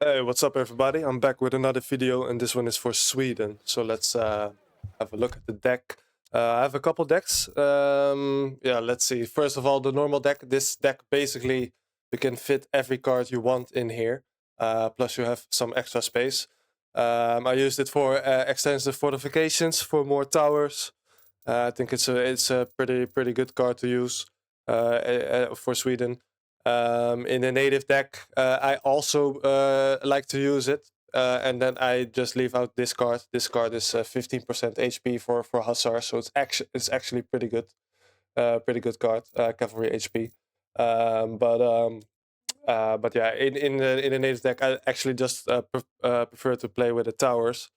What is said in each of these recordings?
Hey, what's up everybody? I'm back with another video and this one is for Sweden. So let's have a look at the deck. I have a couple decks. Yeah, let's see. First of all, the normal deck. This deck basically you can fit every card you want in here. Plus you have some extra space. I used it for extensive fortifications, for more towers. I think it's a pretty good card to use for Sweden. In the native deck, I also like to use it, and then I just leave out this card. This card is 15% HP for Hussar, so it's actually pretty good card, cavalry HP. But yeah, in the native deck, I actually just prefer to play with the towers.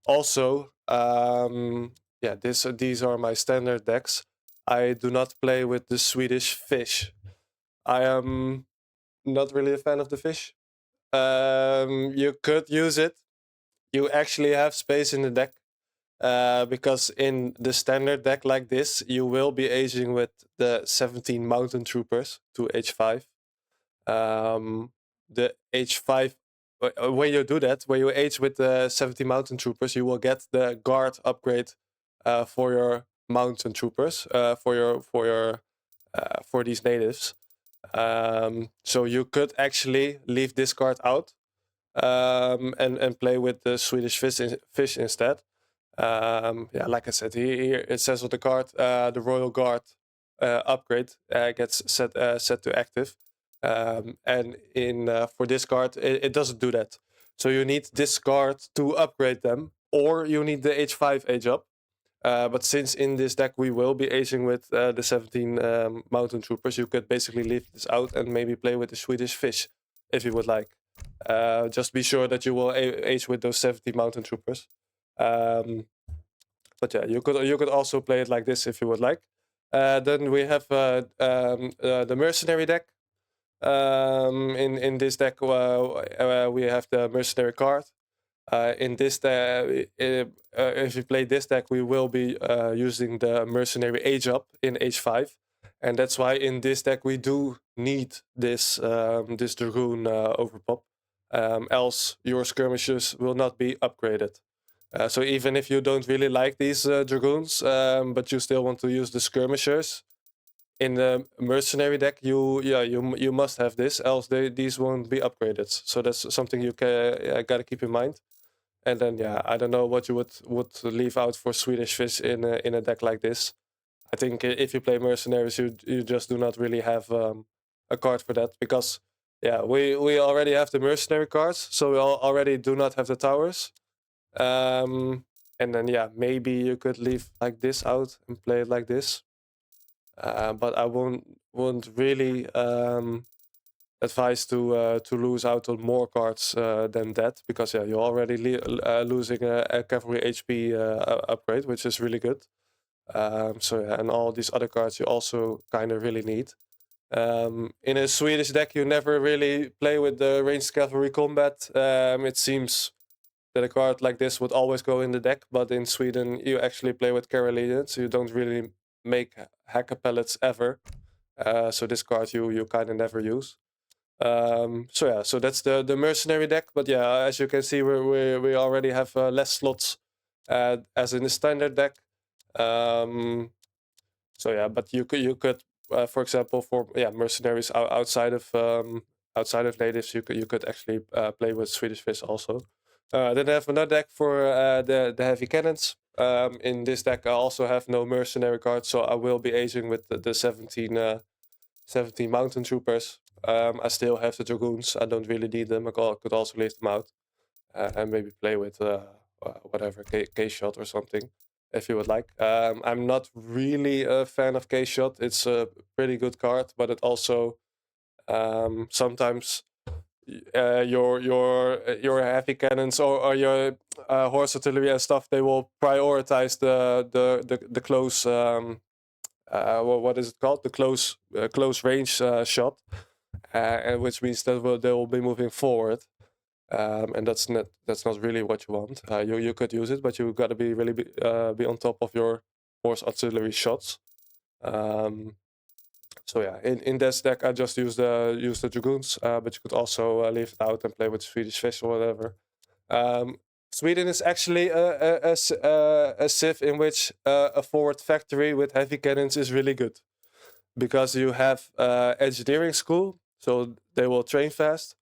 Also, yeah, these are my standard decks. I do not play with the Swedish fish. I am not really a fan of the fish. You could use it. You actually have space in the deck. Because in the standard deck like this, you will be aging with the 17 mountain troopers to H5. The H5, when you do that, when you age with the 17 mountain troopers, you will get the guard upgrade for your mountain troopers, for these natives. So you could actually leave this card out and play with the Swedish fish instead. Yeah, like I said, here it says on the card, the Royal Guard upgrade gets set to active. And for this card, it doesn't do that. So you need this card to upgrade them, or you need the H5 age up. But since in this deck we will be aging with the 17 mountain troopers, you could basically leave this out and maybe play with the Swedish fish if you would like. Just be sure that you will age with those 17 mountain troopers. But yeah, you could also play it like this if you would like. Then we have the mercenary deck. In this deck, we have the mercenary card. In this if you play this deck, we will be using the mercenary age up in H5, and that's why in this deck we do need this this dragoon overpop. Else your skirmishers will not be upgraded. So even if you don't really like these dragoons, but you still want to use the skirmishers, in the mercenary deck, you must have this, else these won't be upgraded. So that's something you gotta keep in mind. And then yeah, I don't know what you would leave out for Swedish fish in a deck like this. I think if you play mercenaries, you just do not really have a card for that, because yeah, we already have the mercenary cards, so we already do not have the towers. And then yeah, maybe you could leave like this out and play it like this. But I won't really advise to lose out on more cards than that, because yeah, you're already losing a cavalry HP upgrade, which is really good. So yeah, and all these other cards you also kind of really need. In a Swedish deck, you never really play with the ranged cavalry combat. It seems that a card like this would always go in the deck, but in Sweden you actually play with Karelian, so you don't really make hacker pellets ever. So this card you kind of never use. So yeah, so that's the mercenary deck. But yeah, as you can see, we already have less slots as in the standard deck. So yeah, but you could for example, for mercenaries outside of natives, you could actually play with Swedish fish also. Then I have another deck for the heavy cannons. In this deck, I also have no mercenary cards, so I will be aging with the 17 mountain troopers. I still have the dragoons. I don't really need them. I could also leave them out and maybe play with whatever K-shot or something, if you would like. I'm not really a fan of K-shot. It's a pretty good card, but it also sometimes your heavy cannons or your horse artillery and stuff, they will prioritize the close what is it called, the close range shot, and which means that they will be moving forward, and that's not really what you want. You could use it, but you got to be really be on top of your horse artillery shots. So yeah, in this deck I just use the dragoons, but you could also leave it out and play with Swedish fish or whatever. Sweden is actually a civ in which a forward factory with heavy cannons is really good, because you have engineering school, so they will train fast.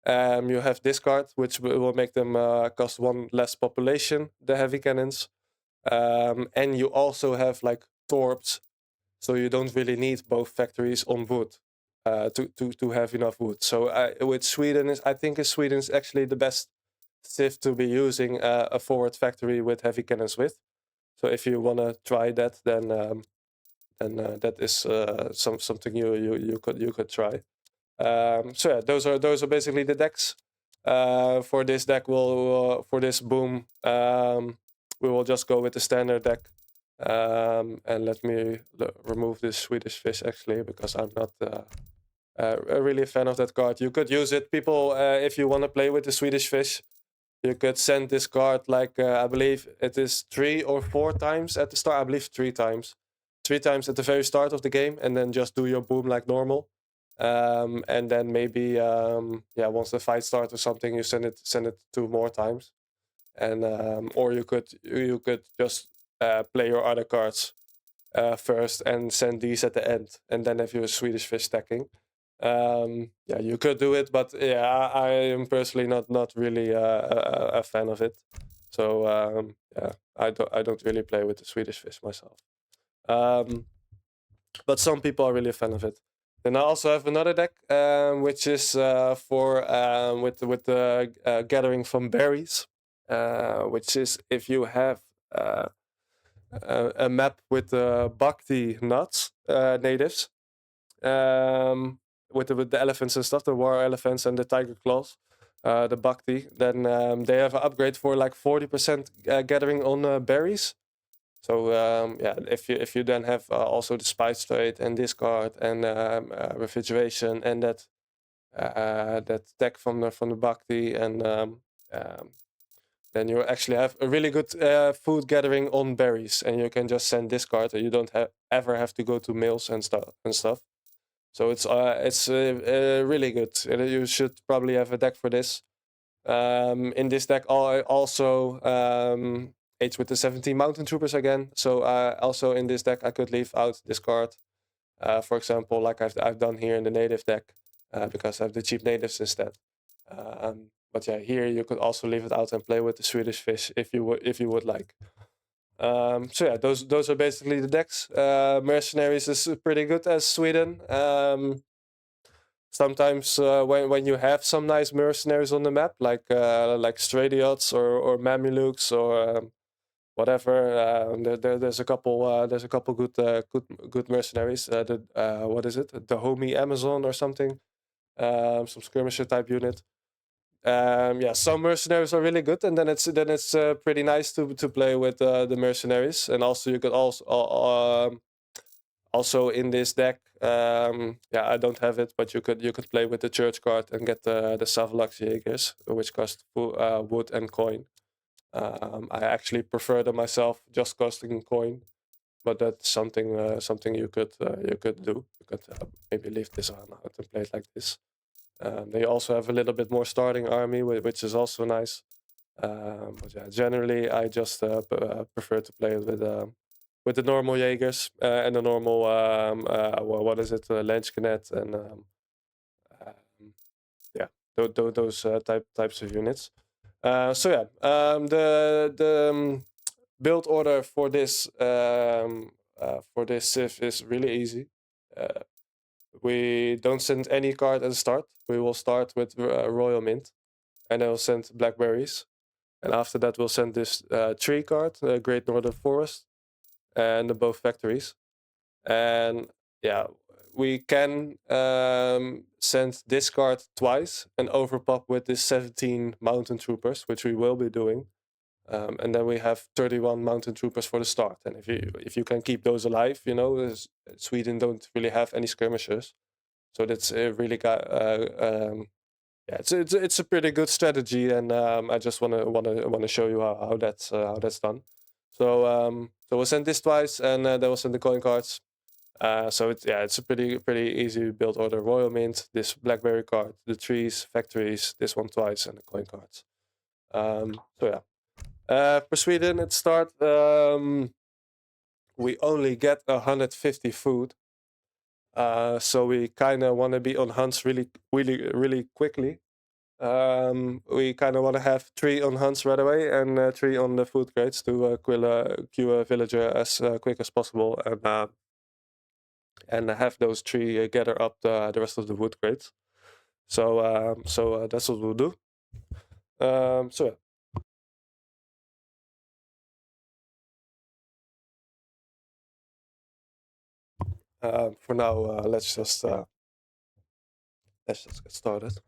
You have discard, which will make them cost 1 less population, the heavy cannons. And you also have like torps, so you don't really need both factories on wood to have enough wood. So with Sweden, I think Sweden is actually the best civ to be using a forward factory with heavy cannons with. So if you want to try that, then that is something you could try. So yeah, those are basically the decks. For this deck, for this boom, we will just go with the standard deck. And let me remove this Swedish fish actually, because I'm not really a fan of that card. You could use it, people, if you want to play with the Swedish fish. You could send this card like I believe it is 3 or 4 times at the start. I believe 3 times. 3 times at the very start of the game, and then just do your boom like normal. And then maybe once the fight starts or something, you send it 2 more times. And or you could just play your other cards first and send these at the end, and then have your Swedish fish stacking. Yeah, you could do it, but yeah, I am personally not really a fan of it. So yeah, I don't really play with the Swedish fish myself. But some people are really a fan of it. Then I also have another deck, which is for with the gathering from berries, which is if you have a map with the Bhakti nuts natives. With the elephants and stuff, the war elephants and the tiger claws, the Bhakti, then they have an upgrade for like 40% gathering on berries. So yeah, if you then have also the spice trade and discard and refrigeration and that tech from the Bhakti, and then you actually have a really good food gathering on berries, and you can just send discard, and you don't ever have to go to mills and stuff. So it's really good. You should probably have a deck for this. In this deck, I also Age with the 17 Mountain Troopers again. So also in this deck, I could leave out this card, for example, like I've done here in the native deck, because I have the cheap natives instead. But yeah, here you could also leave it out and play with the Swedish fish if you would like. So yeah, those are basically the decks. Mercenaries is pretty good as Sweden. Sometimes when you have some nice mercenaries on the map, like Stradiots or Mamelukes or whatever, there's a couple good mercenaries. What is it? The Homie Amazon or something? Some skirmisher type unit. Yeah, some mercenaries are really good, and then it's pretty nice to play with the mercenaries. And also you could also in this deck, yeah, I don't have it, but you could play with the church card and get the Savalax Jaegers, which cost wood and coin. I actually prefer them myself, just costing coin, but that's something you could do. You could maybe leave this on out and play it like this. They also have a little bit more starting army, which is also nice. But yeah, generally I just prefer to play it with the normal Jaegers and the normal what is it, Landskenet, and yeah, those types of units. So yeah, the build order for this civ is really easy. We don't send any card at the start. We will start with Royal Mint, and then we'll send Blackberries. And after that, we'll send this tree card, Great Northern Forest, and the both factories. And yeah, we can send this card twice and overpop with this 17 Mountain Troopers, which we will be doing. And then we have 31 Mountain Troopers for the start. And if you can keep those alive, you know, Sweden don't really have any skirmishers, so that's really got yeah, it's a pretty good strategy, and I just wanna show you how that's done. So so we'll send this twice, and then we'll send the coin cards. So it's a pretty easy build order. Royal Mint, this Blackberry card, the trees, factories, this one twice, and the coin cards. So yeah. For Sweden, it start. We only get 150 food. So we kind of want to be on hunts really quickly. We kind of want to have 3 on hunts right away and 3 on the food crates to queue a villager as quick as possible and have those 3 gather up the rest of the wood crates. So that's what we'll do. So yeah. For now, let's just get started.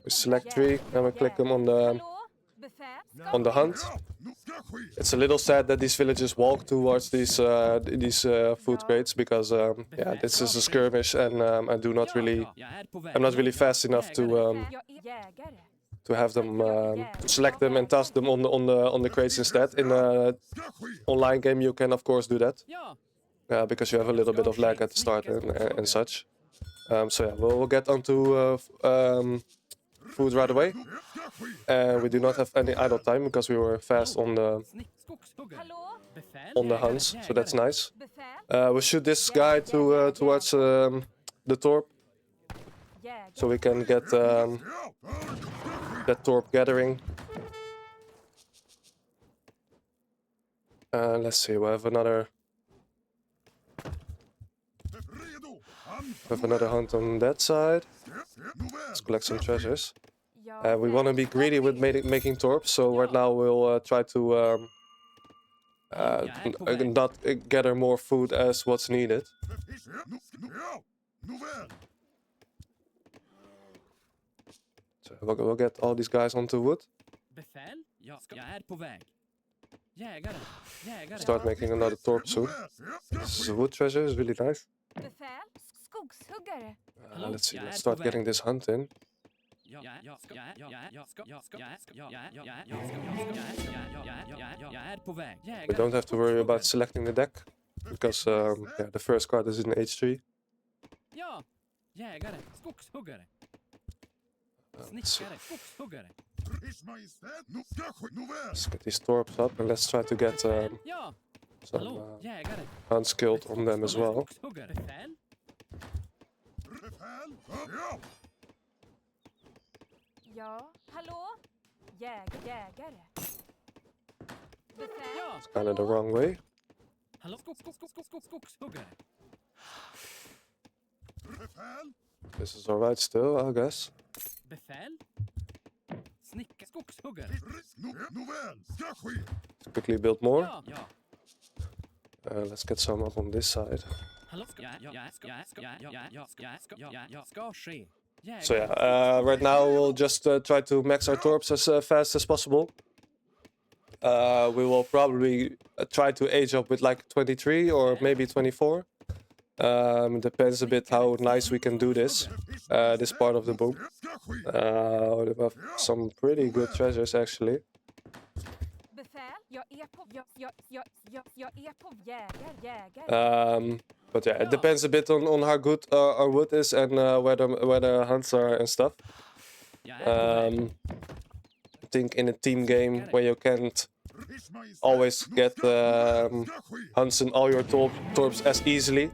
We select 3, and we click them on the hunt. It's a little sad that these villagers walk towards these food crates because yeah, this is a skirmish, and I'm not really fast enough to have them to select them and toss them on the crates instead. In an online game, you can of course do that because you have a little bit of lag at the start and such. So yeah, we'll get onto food right away. We do not have any idle time because we were fast on the hunts, so that's nice. We'll shoot this guy towards the torp, so we can get that torp gathering. Let's see, we have another hunt on that side. Let's collect some treasures. We want to be greedy with making torps, so right now we'll try to not gather more food as what's needed. So we'll get all these guys onto wood. Start making another torp soon. This is a wood treasure, it's really nice. Let's see, let's start getting this hunt in. We don't have to worry about selecting the deck because yeah, the first card is in H3. Let's get these torps up and let's try to get some unskilled on them as well. It's kind of the wrong way. This is alright still, I guess. Let's quickly build more. Let's get some up on this side. So yeah, right now we'll just try to max our torps as fast as possible. We will probably try to age up with like 23 or maybe 24. Depends a bit how nice we can do this part of the book. We have some pretty good treasures actually. But yeah, it depends a bit on how good our wood is and where the hunts are and stuff. I think in a team game where you can't always get hunts in all your torps as easily,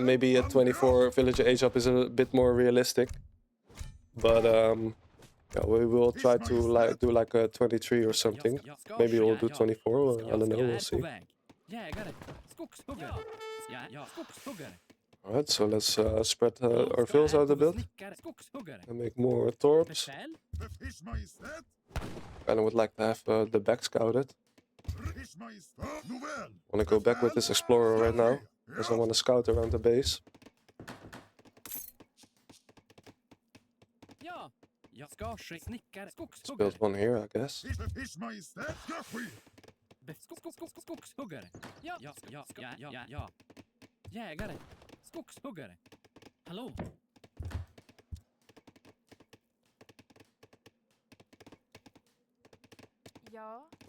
maybe a 24 villager age up is a bit more realistic. But yeah, we will try to do like a 23 or something. Maybe we'll do 24. I don't know. We'll see. Alright, so let's spread our fills out a bit and make more torps. And I would like to have the back scouted. I want to go back with this explorer right now, because I want to scout around the base. Let's build one here, I guess.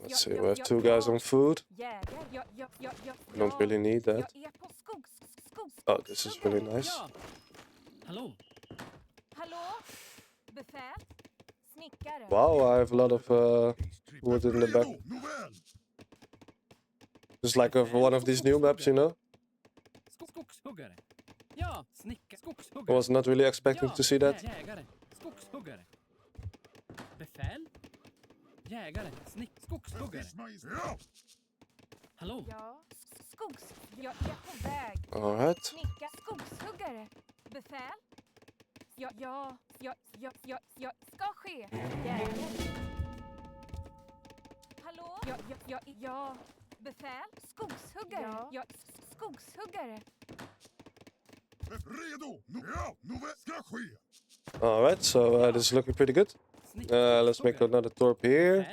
Let's see, we have 2 guys on food. We don't really need that. Oh, this is really nice. Wow, I have a lot of wood in the back. Just like one of these new maps, you know? I was not really expecting to see that. Alright. Alright, so this is looking pretty good. Let's make another torp here.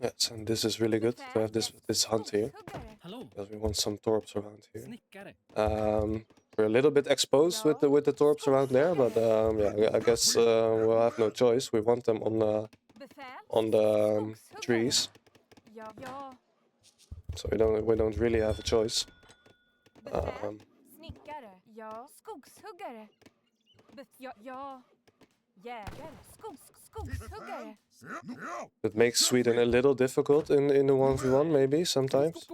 Yes, and this is really good to have this hunt here. Because we want some torps around here. We're a little bit exposed with the torps around there, but yeah, I guess we'll have no choice. We want them on the trees, so we don't really have a choice. It makes Sweden a little difficult in the 1v1 maybe sometimes.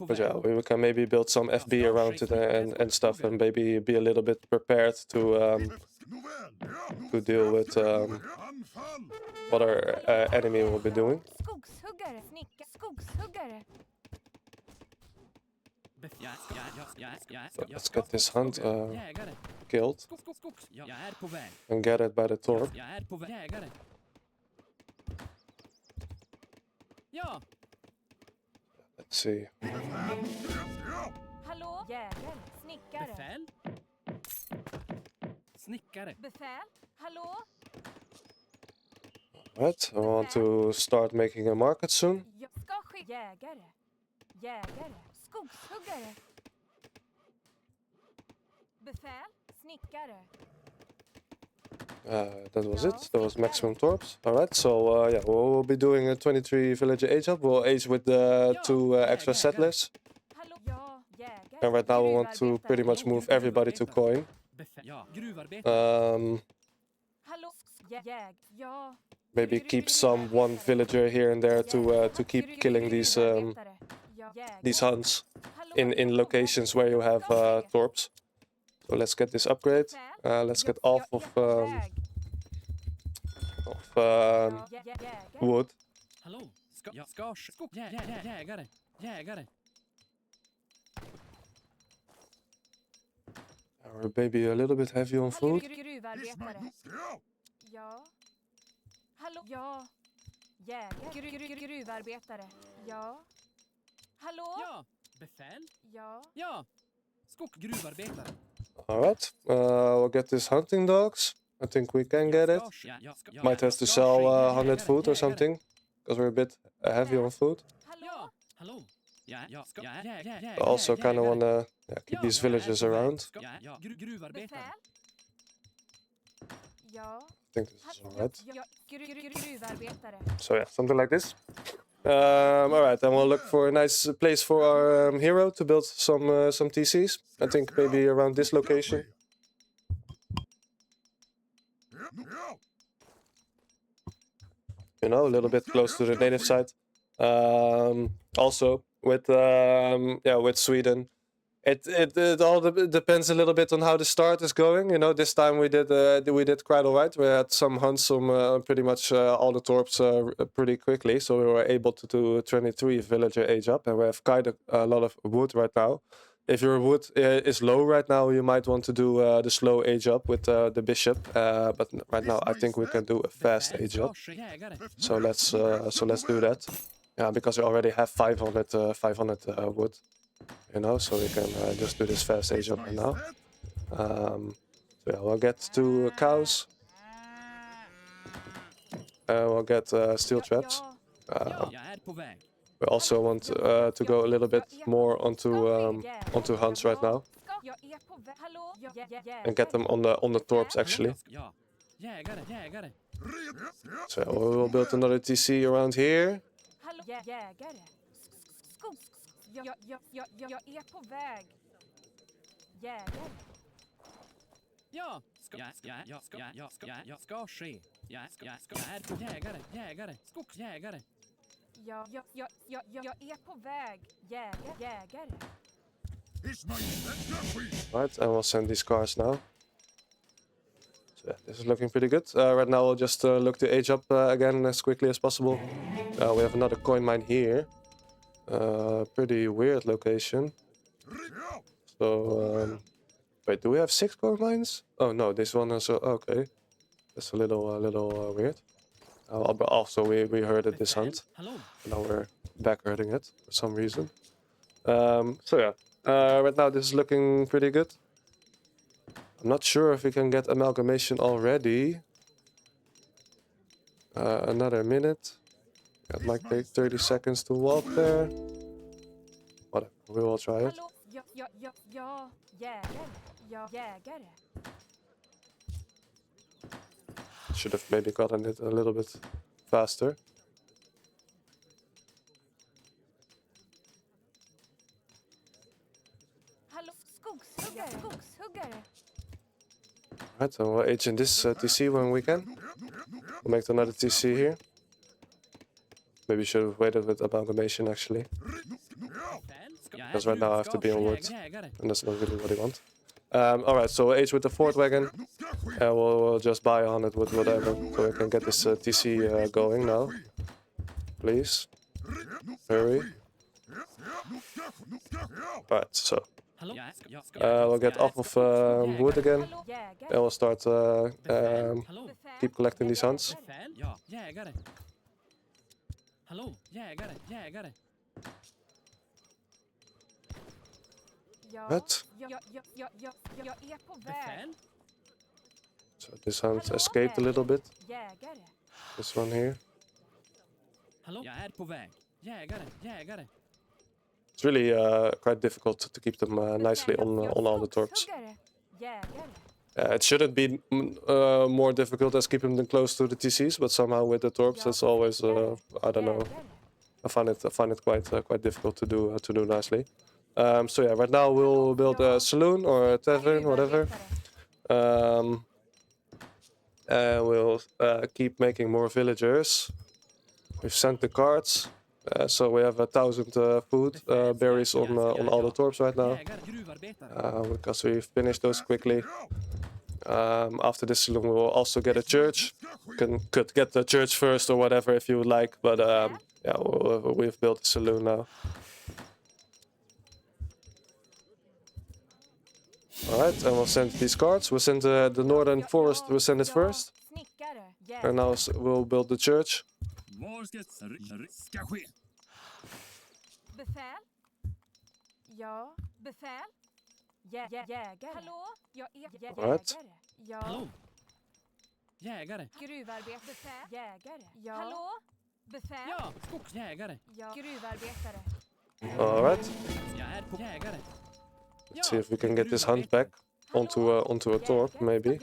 But yeah, we can maybe build some FB around it and stuff, and maybe be a little bit prepared to deal with what our enemy will be doing. So let's get this hunt killed and get it by the torp. Let's see. Alright, I want to start making a market soon. That was it. That was maximum torps. Alright, so yeah, we'll be doing a 23 villager age up. We'll age with the 2 extra settlers. And right now we want to pretty much move everybody to coin. Maybe keep one villager here and there to keep killing these hunts in locations where you have torps. So let's get this upgrade. Let's get off of wood. We're maybe a little bit heavy on food. Alright, we'll get these hunting dogs. I think we can get it. Might have to sell 100 food or something, because we're a bit heavy on food. I also kind of want to keep these villagers around. I think this is alright. So yeah, something like this. Alright, then we'll look for a nice place for our hero to build some TCs. I think maybe around this location. You know, a little bit close to the native side. Also, with Sweden, it all depends a little bit on how the start is going. You know, this time we did quite alright. We had some hunts on pretty much all the torps pretty quickly, so we were able to do a 23 villager age up, and we have quite a lot of wood right now. If your wood is low right now, you might want to do the slow age up with the bishop. But right now, I think we can do a fast age up. So let's do that. Yeah, because we already have 500 wood, you know, so we can just do this fast age up right now. So yeah, we'll get 2 cows. We'll get steel traps. We also want to go a little bit more onto hunts right now and get them on the torps actually. So we'll build another TC around here. Right, and we'll send these cars now. So yeah, this is looking pretty good. Right now we'll just look to age up again as quickly as possible. We have another coin mine here. Pretty weird location. So, wait, do we have 6 coin mines? Oh no, this one is okay. That's a little weird. But also we herded this hunt. Now we're back herding it for some reason. So yeah, right now this is looking pretty good. I'm not sure if we can get amalgamation already. Another minute. It might take 30 seconds to walk there. Whatever, we will try it. Should have maybe gotten it a little bit faster. Right, so we'll age in this TC when we can. We'll make another TC here. Maybe should have waited with amalgamation actually. Because right now I have to be on wood. And that's not really what I want. Alright, so we'll age with the 4th wagon. And we'll just buy on it with whatever. So we can get this TC going now. Please. Hurry. Alright, so. We'll get off of wood again. And we'll start keep collecting these hunts. What? So this hunt escaped a little bit. This one here. It's really quite difficult to keep them nicely on all the torps. It shouldn't be more difficult as keeping them close to the TCs, but somehow with the torps, it's always I don't know. I find it quite difficult to do nicely. So yeah, right now we'll build a saloon or a tavern, whatever. And we'll keep making more villagers. We've sent the carts. So we have 1,000 food berries on all the torps right now. Because we finished those quickly. After this saloon we will also get a church. Could get the church first or whatever if you would like. But yeah, we've built a saloon now. Alright, and we'll send these cards. We'll send the northern forest, we'll send it first. And now we'll build the church. Alright. Alright. Let's see if we can get this hunt back onto a torp, maybe.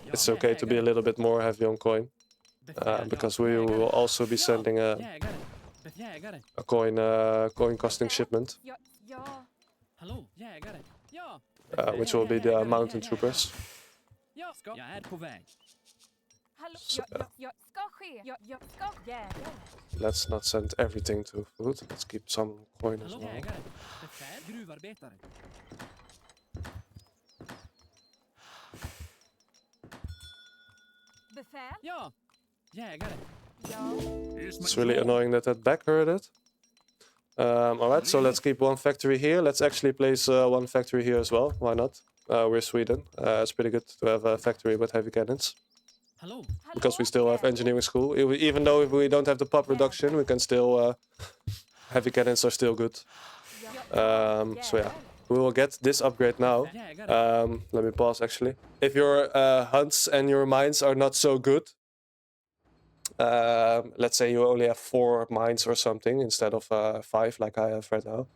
It's okay to be a little bit more heavy on coin, because we will also be sending a coin costing shipment. Which will be the mountain troopers. So, let's not send everything to food. Let's keep some coin as well. It's really annoying that back herded. Alright, so let's keep one factory here. Let's actually place one factory here as well. Why not? We're Sweden. It's pretty good to have a factory with heavy cannons. because we still have engineering school. Even though if we don't have the pop reduction, we can still heavy cannons are still good. So yeah, we will get this upgrade now. Let me pause actually. If your hunts and your mines are not so good, let's say you only have 4 mines or something instead of 5 like I have right now,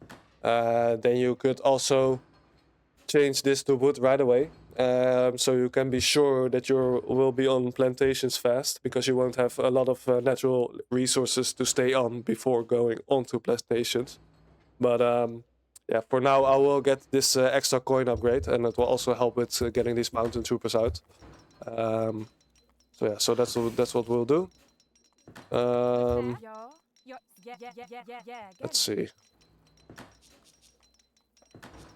then you could also change this to wood right away. So you can be sure that you will be on plantations fast, because you won't have a lot of natural resources to stay on before going on to plantations. But yeah, for now I will get this extra coin upgrade, and it will also help with getting these mountain troopers out. So yeah, so that's what we'll do. Let's see.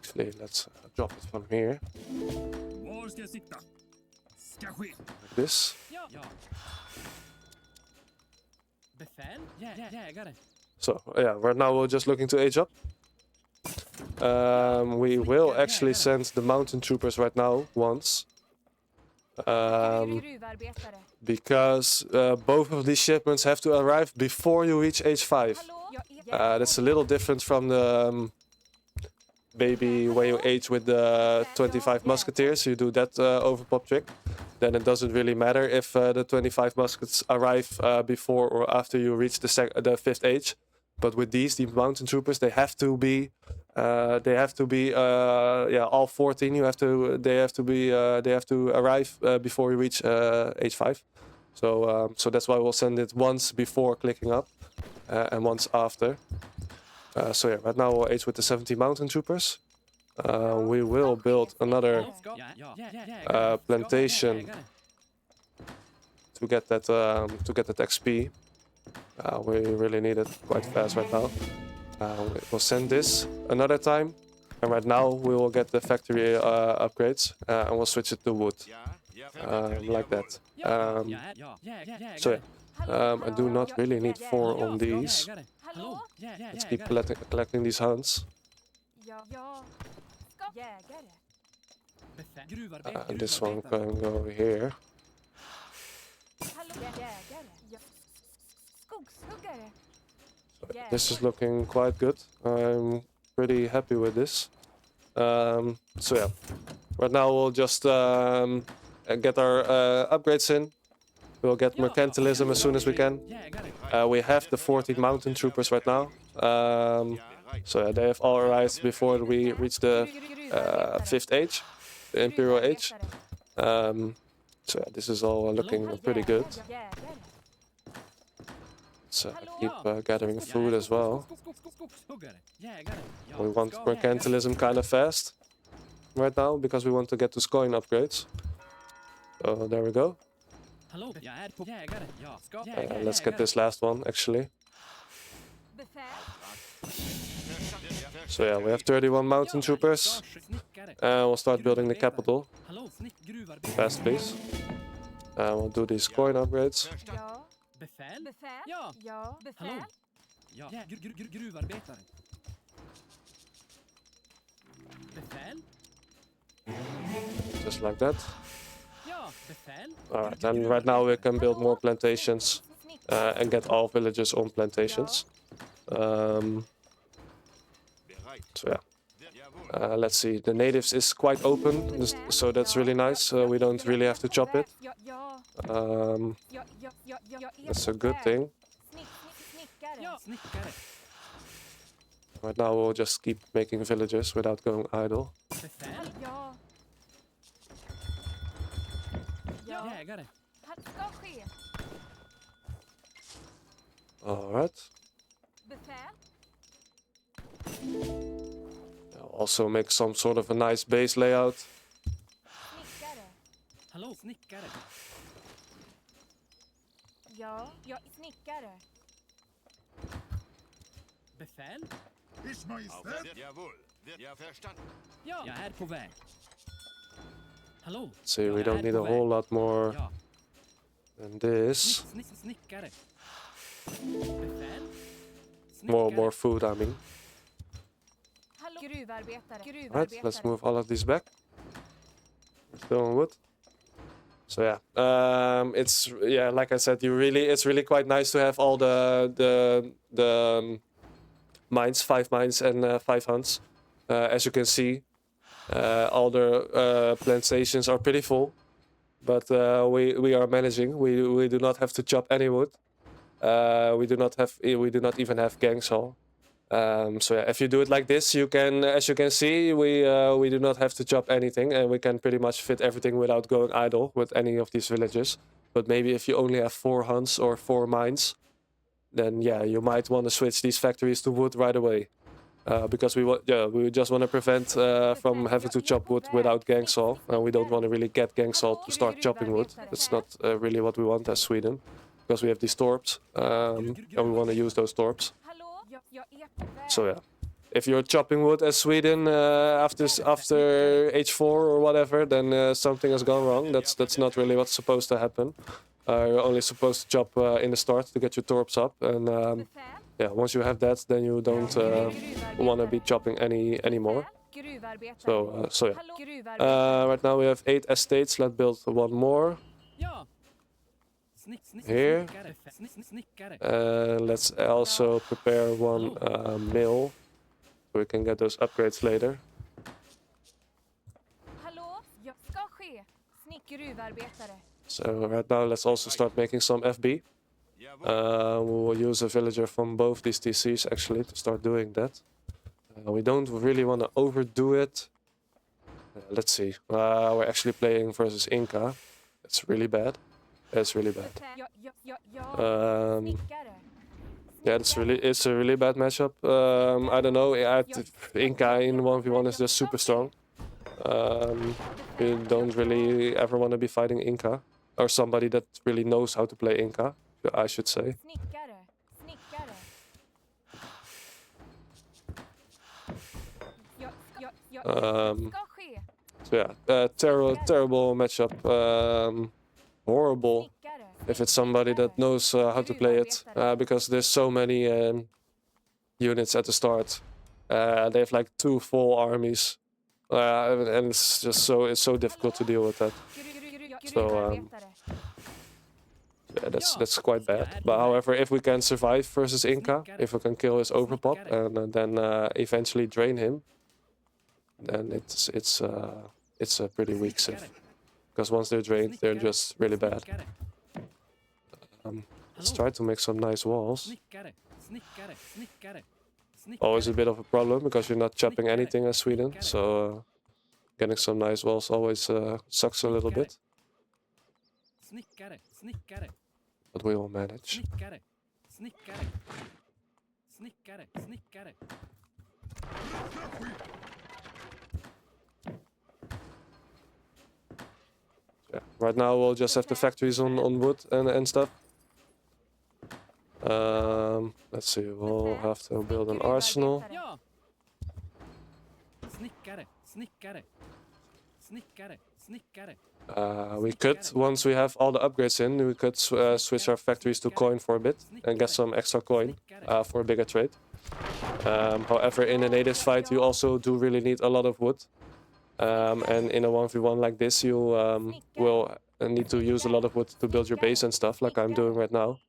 Actually, let's drop it from here. Like this. So yeah, right now we're just looking to age up. We will actually send the mountain troopers right now once. Because both of these shipments have to arrive before you reach age 5. That's a little different from the maybe when you age with the 25 musketeers, you do that overpop trick. Then it doesn't really matter if the 25 muskets arrive before or after you reach the 5th age. But with these mountain troopers, they have to be yeah, all 14. They have to arrive before you reach age 5. So so that's why we'll send it once before clicking up and once after. So yeah, right now we'll age with the 70 mountain troopers. We will build another plantation to get that XP. We really need it quite fast right now. We'll send this another time, and right now we will get the factory upgrades, and we'll switch it to wood, like that. So yeah, I do not really need 4 on these. Let's keep collecting these hunts. This one can go here. So this is looking quite good. I'm pretty happy with this. So yeah, right now we'll just get our upgrades in. We'll get mercantilism as soon as we can. We have the 14 mountain troopers right now. So yeah, they have all arrived before we reach the 5th age, the Imperial Age. So yeah, this is all looking pretty good. Let's keep gathering food as well. We want mercantilism kind of fast right now because we want to get to coin upgrades. So there we go. Let's get this last one actually. So yeah, we have 31 mountain troopers. We'll start building the capital. Fast, please. We'll do these coin upgrades. Just like that. Alright, and right now we can build more plantations and get all villagers on plantations. So yeah, let's see. The natives is quite open, so that's really nice. We don't really have to chop it. That's a good thing. Right now we'll just keep making villagers without going idle. Alright. I'll also make some sort of a nice base layout. See, we don't need a whole lot more than this. More food, I mean. Alright, let's move all of these back. Still on wood. So yeah, it's like I said, it's really quite nice to have all the mines, 5 mines and 5 hunts. As you can see, all the plantations are pretty full, but we are managing. We do not have to chop any wood. We do not even have gang saw. So yeah, if you do it like this, you can, as you can see, we do not have to chop anything, and we can pretty much fit everything without going idle with any of these villages. But maybe if you only have 4 hunts or 4 mines, then yeah, you might want to switch these factories to wood right away, because we just want to prevent from having to chop wood without gang saw, and we don't want to really get gang saw to start chopping wood. It's not really what we want as Sweden, because we have these torps, and we want to use those torps. So yeah, if you're chopping wood as Sweden after H4 or whatever, then something has gone wrong. That's not really what's supposed to happen. You're only supposed to chop in the start to get your torps up, and yeah, once you have that, then you don't want to be chopping anymore. So yeah. Right now we have 8 estates. Let's build one more here. Let's also prepare one mill so we can get those upgrades later. So right now let's also start making some FB. We will use a villager from both these TCs actually to start doing that. We don't really want to overdo it. Let's see. We're actually playing versus Inca. It's really bad. It's really bad. Yeah, it's a really bad matchup. I don't know. Inca in 1v1 is just super strong. You don't really ever want to be fighting Inca, or somebody that really knows how to play Inca, I should say. So yeah, terrible matchup. Horrible if it's somebody that knows how to play it, because there's so many units at the start. They have like 2 full armies, and it's just so difficult to deal with that. So yeah, that's quite bad. But however, if we can survive versus Inca, if we can kill his overpop and then eventually drain him, then it's a pretty weak civ. Because once they're drained, they're just really bad. Let's try to make some nice walls. Always a bit of a problem because you're not chopping anything as Sweden, so getting some nice walls always sucks a little bit. But we will manage. Yeah, right now we'll just have the factories on wood and stuff. Let's see, we'll have to build an arsenal. We could, once we have all the upgrades in, we could switch our factories to coin for a bit and get some extra coin for a bigger trade. However, in a natives fight, you also do really need a lot of wood. And in a 1v1 like this, you will need to use a lot of wood to build your base and stuff, like I'm doing right now.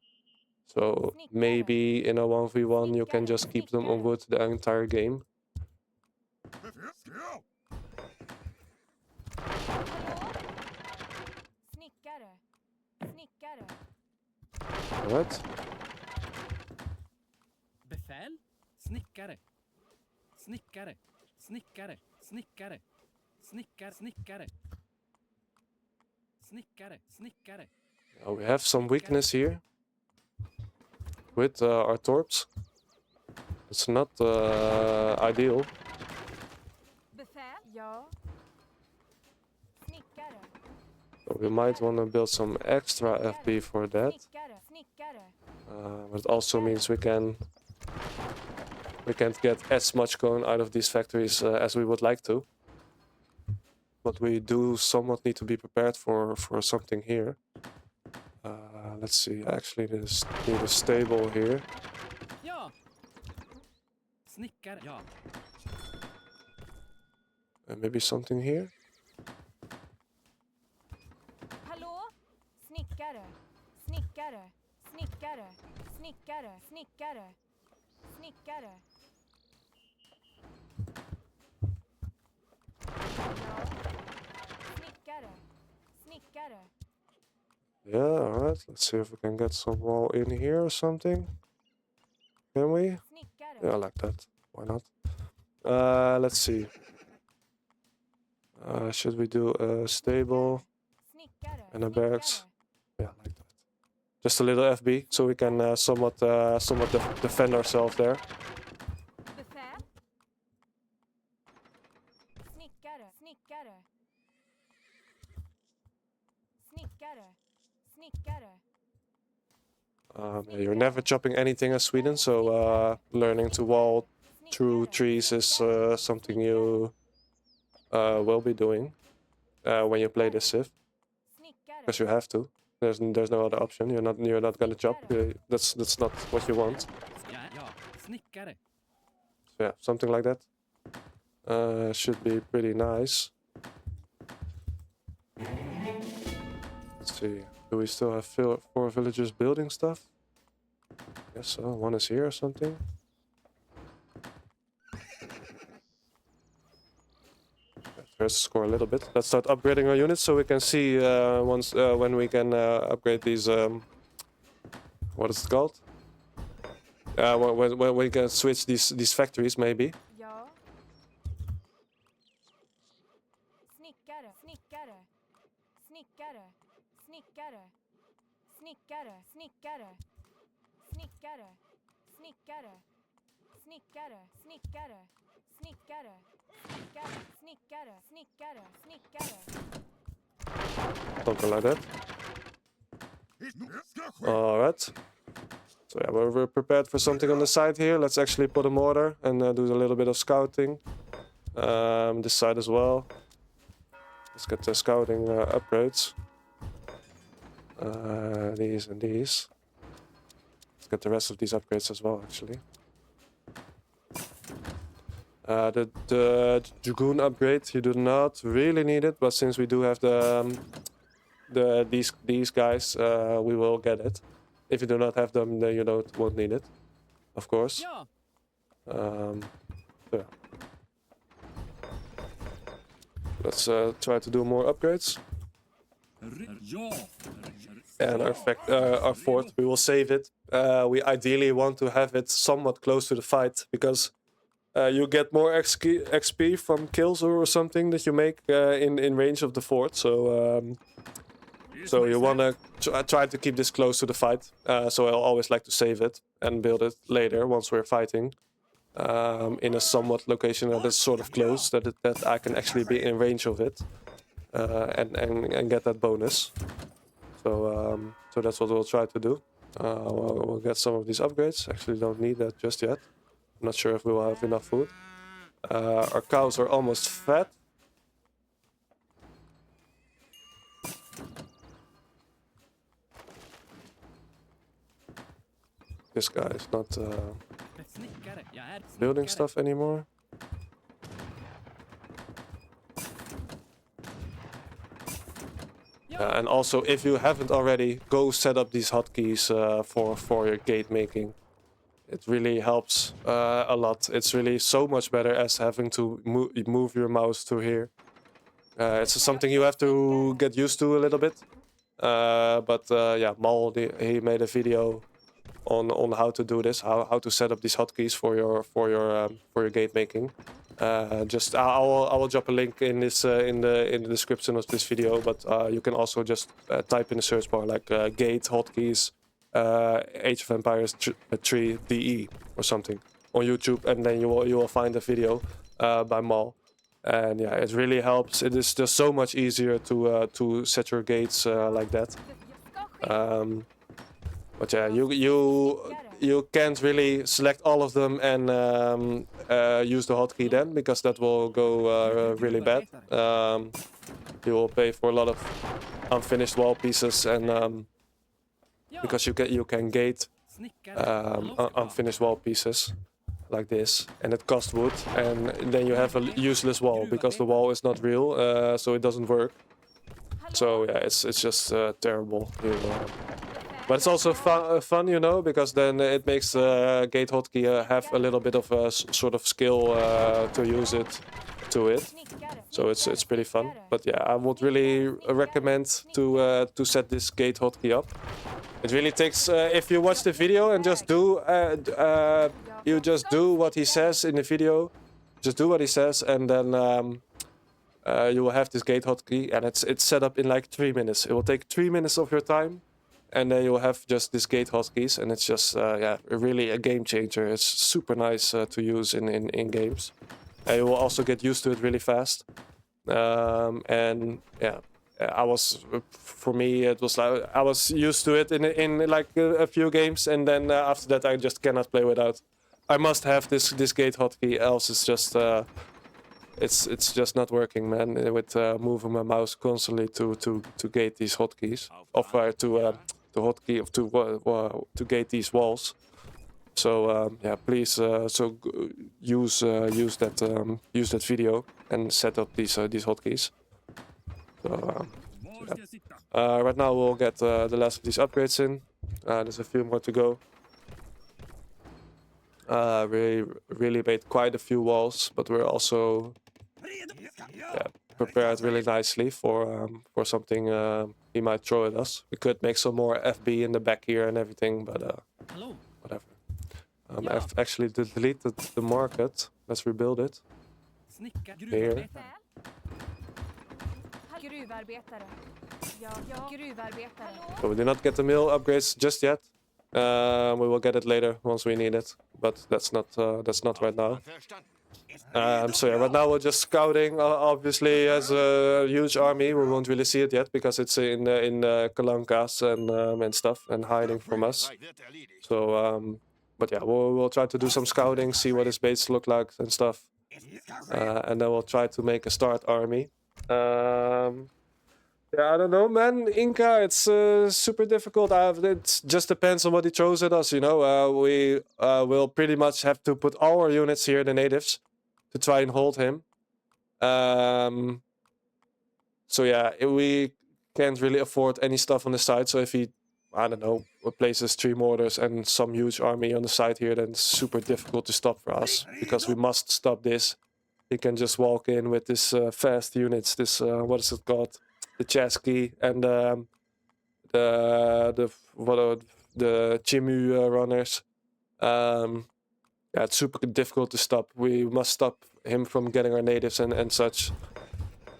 So maybe in a 1v1 you can just keep them on wood the entire game. Alright. We have some weakness here with our torps. It's not ideal. So we might want to build some extra FB for that. But it also means we can't get as much coin out of these factories as we would like to. But we do somewhat need to be prepared for something here. Let's see, I actually need a stable here. Maybe something here? Yeah, alright. Let's see if we can get some wall in here or something. Can we? Yeah, I like that. Why not? Let's see. Should we do a stable and a barracks? Yeah, like that. Just a little FB, so we can somewhat defend ourselves there. Yeah, you're never chopping anything in Sweden, so learning to wall through trees is something you will be doing when you play this civ, because you have to. There's no other option. You're not gonna chop. That's not what you want. So yeah, something like that should be pretty nice. Let's see. Do we still have 4 villagers building stuff? Yes, so one is here or something. Let's score a little bit. Let's start upgrading our units so we can see when we can upgrade these. What is it called? When we can switch these factories, maybe. Something like that. Alright. So yeah, we're prepared for something on the side here. Let's actually put a mortar and do a little bit of scouting. This side as well. Let's get the scouting upgrades. These and these. Let's get the rest of these upgrades as well, actually. The Dragoon upgrade, you do not really need it, but since we do have these guys, we will get it. If you do not have them, then you won't need it, of course. Yeah. Let's try to do more upgrades. And our fort, we will save it. We ideally want to have it somewhat close to the fight, because you get more XP from kills or something that you make in range of the fort. So you want to try to keep this close to the fight. So I'll always like to save it and build it later once we're fighting. In a somewhat location that is sort of close, that I can actually be in range of it. And get that bonus. So that's what we'll try to do. We'll get some of these upgrades. Actually don't need that just yet. I'm not sure if we will have enough food. Our cows are almost fed. This guy is not building stuff anymore. And also, if you haven't already, go set up these hotkeys for your gate making. It really helps a lot. It's really so much better as having to move your mouse to here. It's something you have to get used to a little bit. Yeah, Mal, he made a video on how to do this, how to set up these hotkeys for your gate making. I will drop a link in this in the description of this video, but you can also just type in the search bar like gate hotkeys Age of Empires 3 DE or something on YouTube, and then you will find a video by Mal. And yeah, it really helps. It is just so much easier to set your gates like that. But yeah, you can't really select all of them and use the hotkey then, because that will go really bad. You will pay for a lot of unfinished wall pieces, and because you can gate unfinished wall pieces like this, and it costs wood, and then you have a useless wall because the wall is not real, so it doesn't work. So yeah, it's just terrible. But it's also fun, you know, because then it makes gate hotkey have a little bit of a sort of skill to use it to it. So it's pretty fun. But yeah, I would really recommend to set this gate hotkey up. It really takes if you watch the video and just do you just do what he says in the video. Just do what he says, and then you will have this gate hotkey, and it's set up in like 3 minutes. It will take 3 minutes of your time, and then you'll have just this gate hotkeys, and it's just yeah, really a game changer. It's super nice to use in games. You will also get used to it really fast. And yeah, for me it was like I was used to it in like a few games, and then after that I just cannot play without. I must have this gate hotkey, else it's just not working, man. With moving my mouse constantly to gate these hotkeys, to hotkey of to gate these walls. So yeah, please use that video and set up these hotkeys. So yeah. Right now we'll get the last of these upgrades in. There's a few more to go. Really made quite a few walls, but we're also prepared really nicely for something he might throw at us. We could make some more FB in the back here and everything, but whatever. I've actually deleted the market. Let's rebuild it. Here. So we did not get the mill upgrades just yet. We will get it later once we need it, but that's not right now. So yeah, right now we're just scouting. Obviously, as a huge army, we won't really see it yet because it's in Kalankas and stuff and hiding from us. So but yeah, we'll try to do some scouting, see what his bases look like and stuff, and then we'll try to make a start army. Yeah, I don't know, man. Inca, it's super difficult. It just depends on what he throws at us, you know. We will pretty much have to put all our units here, the natives, to try and hold him. So yeah, we can't really afford any stuff on the side. So if he, I don't know, places 3 mortars and some huge army on the side here, then it's super difficult to stop for us, because we must stop this. He can just walk in with this fast units, this what is it called? The Chesky and the Chimu runners. Yeah, it's super difficult to stop. We must stop him from getting our natives and such.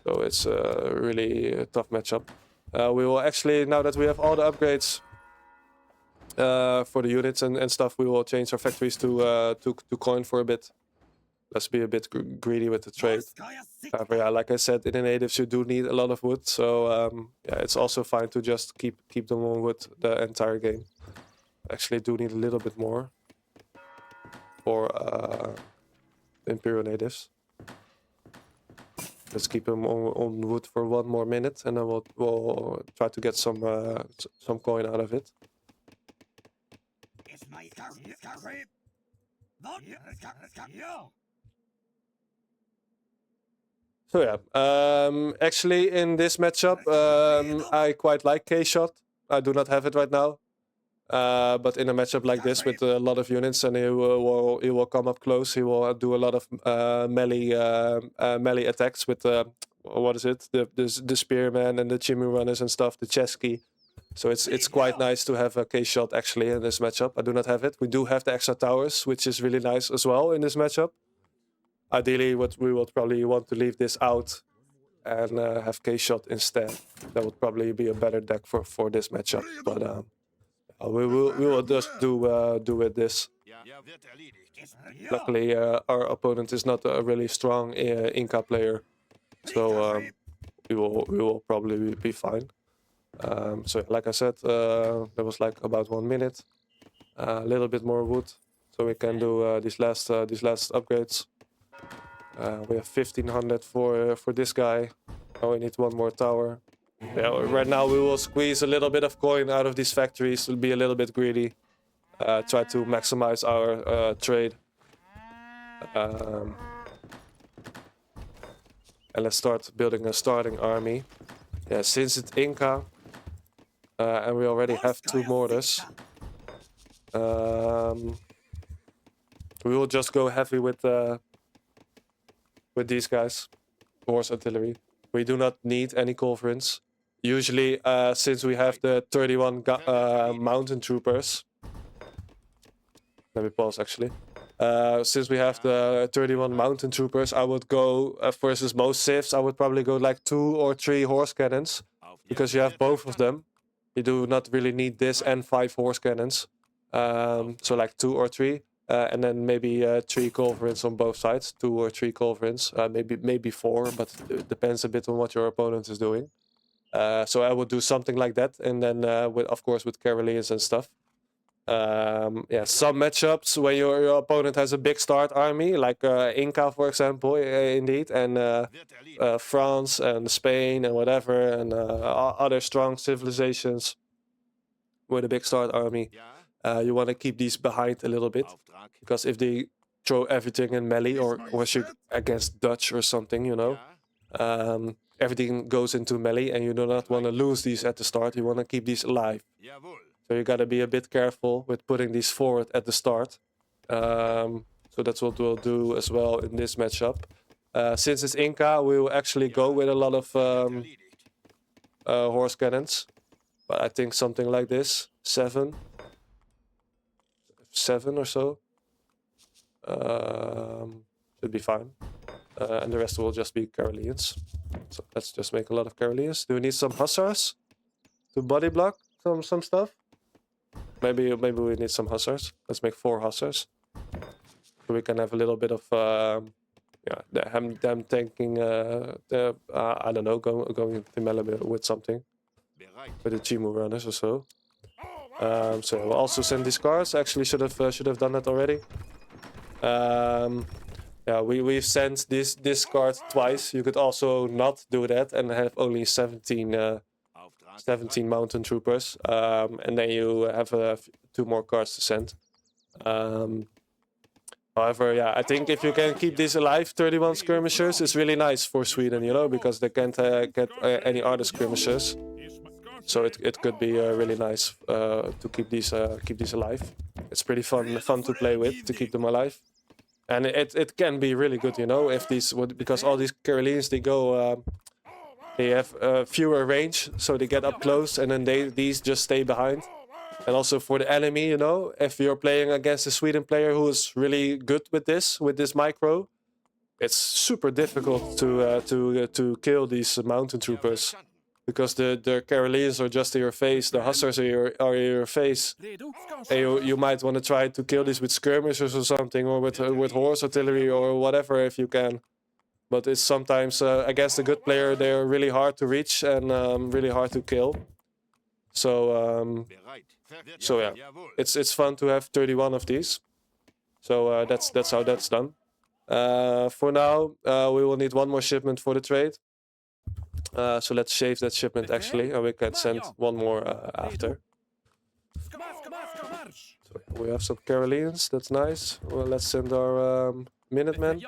So it's really a tough matchup. We will actually, now that we have all the upgrades for the units and stuff, we will change our factories to coin for a bit. Let's be a bit greedy with the trade. But yeah, like I said, in the natives you do need a lot of wood, so yeah, it's also fine to just keep them on wood the entire game. Actually, do need a little bit more for Imperial natives. Let's keep them on wood for 1 more minute, and then we'll try to get some coin out of it. So yeah, actually in this matchup, I quite like K-Shot. I do not have it right now. But in a matchup like this with a lot of units, and he will come up close, he will do a lot of melee attacks with what is it? The spearman and the Chimu runners and stuff, the Chesky. So it's quite nice to have a K-Shot actually in this matchup. I do not have it. We do have the extra towers, which is really nice as well in this matchup. Ideally, we would probably want to leave this out and have K-Shot instead. That would probably be a better deck for this matchup. But we will just do with this. Luckily, our opponent is not a really strong Inca player, so we will probably be fine. So like I said, there was like about 1 minute, a little bit more wood, so we can do these last upgrades. We have 1500 for this guy. Now we need 1 more tower. Yeah, right now we will squeeze a little bit of coin out of these factories. We'll be a little bit greedy. Try to maximize our trade. And let's start building a starting army. Yeah, since it's Inca, And we already have 2 mortars. We will just go heavy with these guys. Horse artillery. We do not need any culverins. Usually, since we have the 31 mountain troopers. Let me pause actually. Since we have the 31 mountain troopers, I would go versus most civs. I would probably go like 2 or 3 horse cannons, because you have both of them. You do not really need this and 5 horse cannons. So like 2 or 3, and then maybe 3 culverins on both sides. 2 or 3 culverins, maybe 4, but it depends a bit on what your opponent is doing. So I would do something like that, and then of course with Carolians and stuff. Yeah, some matchups where your opponent has a big start army, like Inca, for example, indeed, and France and Spain and whatever, and other strong civilizations with a big start army. You want to keep these behind a little bit, because if they throw everything in melee, or you against Dutch or something, you know, everything goes into melee, and you do not want to lose these at the start. You want to keep these alive. So you got to be a bit careful with putting these forward at the start. So that's what we'll do as well in this matchup. Since it's Inca, we will actually go with a lot of horse cannons. But I think something like this, 7 or so, should be fine. And the rest will just be Carolians. So let's just make a lot of Carolians. Do we need some hussars to body block some stuff? Maybe we need some hussars. Let's make 4 hussars. So we can have a little bit of them tanking. I don't know, going to melee with something, with the Chimu runners or so. So we'll also send these cards. Actually, should have done that already. Yeah, we've sent this card twice. You could also not do that and have only 17 mountain troopers, and then you have 2 more cards to send. However, yeah, I think if you can keep these alive, 31 skirmishers is really nice for Sweden, you know, because they can't get any other skirmishers. So it could be really nice to keep these alive. It's pretty fun to play with, to keep them alive. And it can be really good, you know, if these would, because all these Carolians, they go, they have fewer range, so they get up close, and then these just stay behind. And also for the enemy, you know, if you're playing against a Sweden player who is really good with this micro, it's super difficult to kill these mountain troopers, because the Carolians are just in your face, the hussars are in your face. And you might want to try to kill these with skirmishers or something, or with horse artillery or whatever if you can. But it's sometimes against a good player, they're really hard to reach and really hard to kill. So yeah, it's fun to have 31 of these. So that's how that's done. For now, we will need 1 more shipment for the trade. So let's shave that shipment actually, and we can send 1 more after. So we have some Carolians, that's nice. Well, let's send our Minutemen.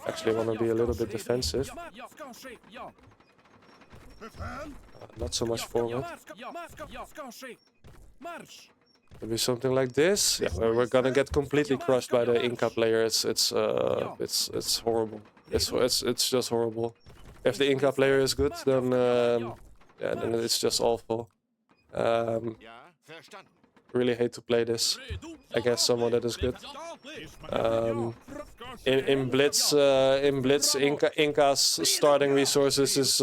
Actually, I want to be a little bit defensive. Not so much forward. Maybe something like this. Yeah, we're gonna get completely crushed by the Inca player. It's horrible. It's just horrible. If the Inca player is good, then yeah, then it's just awful. Really hate to play this against someone that is good. In Blitz, Inca's starting resources is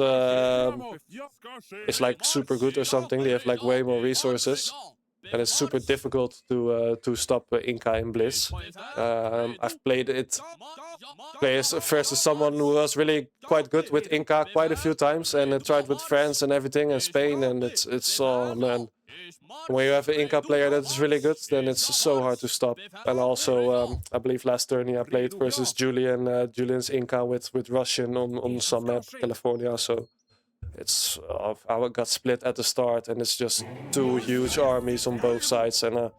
like super good or something. They have like way more resources, and it's super difficult to stop Inca in Blitz. I've played it versus someone who was really quite good with Inca quite a few times, and I tried with France and everything and Spain, and it's oh man. When you have an Inca player that is really good, then it's so hard to stop. And also, I believe last tourney I played versus Julian's Inca with Russian on some map, California. So it's I got split at the start, and it's just 2 huge armies on both sides. And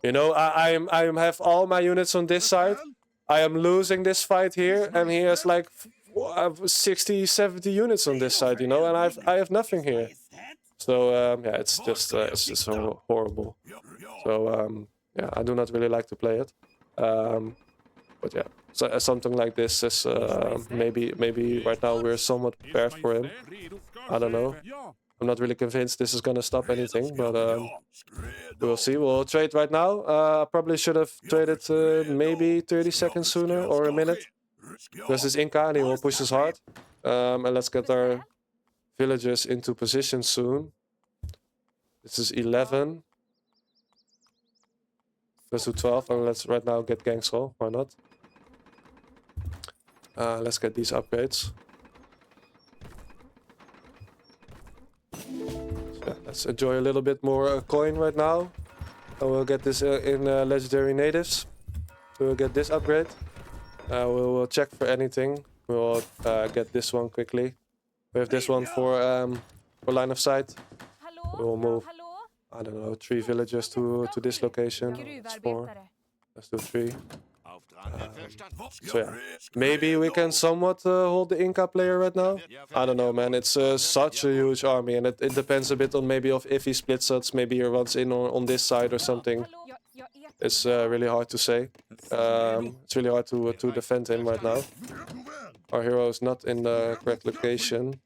you know, I have all my units on this side. I am losing this fight here, and he has like I have 60, 70 units on this side, you know, and I have nothing here. So yeah, it's just horrible. So yeah, I do not really like to play it. But yeah, so something like this is maybe right now we're somewhat prepared for him. I don't know. I'm not really convinced this is gonna stop anything, but we'll see. We'll trade right now. I probably should have traded maybe 30 seconds sooner or a minute. Because it's Inca and he will push us hard. And let's get our villagers into position soon. This is 11. Let's do 12 and let's right now get Gangsol. Why not? Let's get these upgrades. So yeah, let's enjoy a little bit more coin right now. And we'll get this in legendary natives. So we'll get this upgrade. We'll check for anything. We'll get this one quickly. We have this one for line of sight. We'll move, I don't know, 3 villagers to this location. It's 4. Let's do 3. So yeah, maybe we can somewhat hold the Inca player right now. I don't know, man. It's such a huge army, and it depends a bit on maybe if he splits us, maybe he runs in on this side or something. It's really hard to say. It's really hard to defend him right now. Our hero is not in the correct location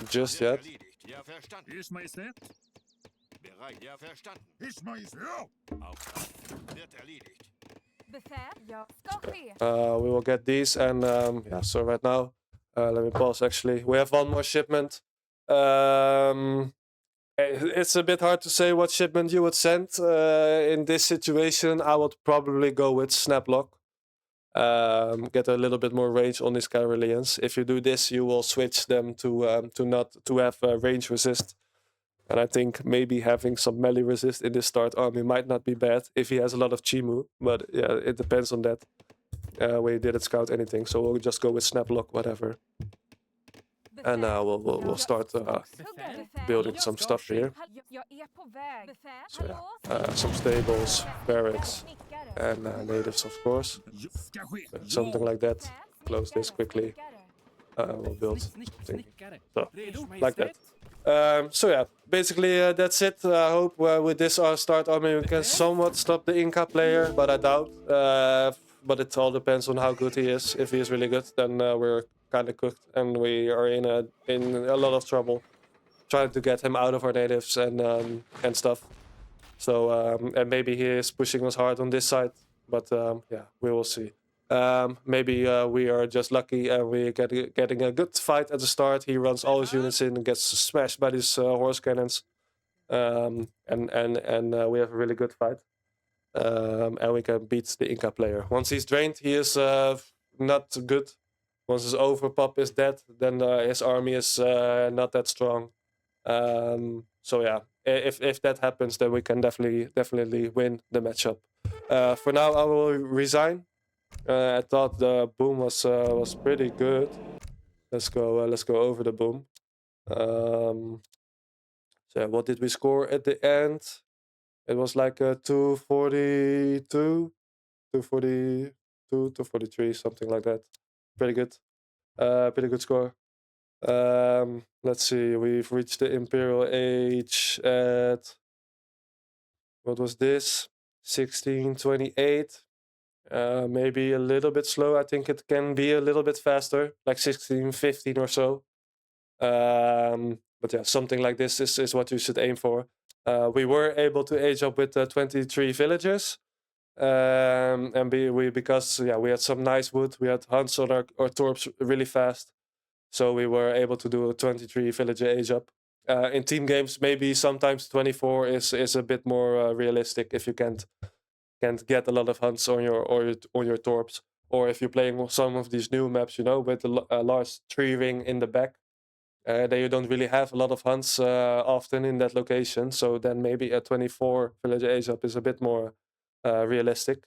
just yet. We will get these, and yeah, so right now, let me pause actually. We have one more shipment. It's a bit hard to say what shipment you would send. In this situation, I would probably go with Snaplock. Get a little bit more range on these Caroleans. If you do this, you will switch them to not to have range resist. And I think maybe having some melee resist in this start army might not be bad if he has a lot of Chimu. But yeah, it depends on that. We didn't scout anything, so we'll just go with Snaplock, whatever. And we'll start building some stuff here. So yeah, some stables, barracks, and natives, of course. Something like that. Close this quickly. We'll build something. So, like that. So yeah, basically that's it. I hope with this start army we can somewhat stop the Inca player, but I doubt. But it all depends on how good he is. If he is really good, then we're kind of cooked, and we are in a lot of trouble trying to get him out of our natives and stuff. So and maybe he is pushing us hard on this side, but yeah, we will see. Maybe we are just lucky and we're getting a good fight at the start. He runs all his units in and gets smashed by these horse cannons, and we have a really good fight. And we can beat the Inca player. Once he's drained, he is not good. Once his overpop is dead, then his army is not that strong. So yeah, if that happens, then we can definitely win the matchup. For now, I will resign. I thought the boom was pretty good. Let's go over the boom. So yeah, what did we score at the end? It was like 242, 242, 243, something like that. Pretty good. Pretty good score. Let's see. We've reached the Imperial Age at, what was this? 1628. Maybe a little bit slow. I think it can be a little bit faster, like 1615 or so. But yeah, something like this is what you should aim for. We were able to age up with 23 villagers. And because yeah, we had some nice wood, we had hunts on our torps really fast. So we were able to do a 23 villager age up. In team games, maybe sometimes 24 is a bit more realistic if you can't get a lot of hunts on your torps, or if you're playing some of these new maps, you know, with a large tree ring in the back. Then you don't really have a lot of hunts often in that location. So then maybe a 24 villager age up is a bit more realistic.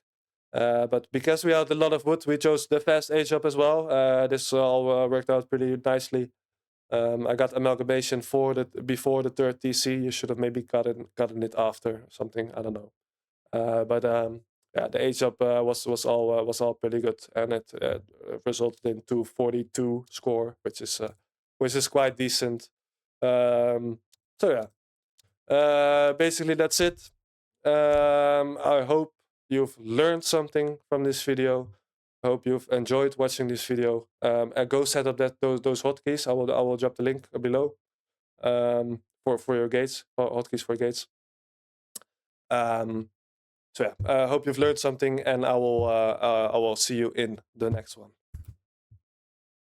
But because we had a lot of wood, we chose the fast age up as well. This all worked out pretty nicely. I got amalgamation before the third TC. You should have maybe gotten it after something. I don't know. But yeah, the age up was all pretty good, and it resulted in 242 score, which is quite decent. So yeah, basically that's it. I hope you've learned something from this video. I hope you've enjoyed watching this video. And go set up those hotkeys. I will drop the link below for your gates, hotkeys for gates. So yeah, I hope you've learned something, and I will see you in the next one.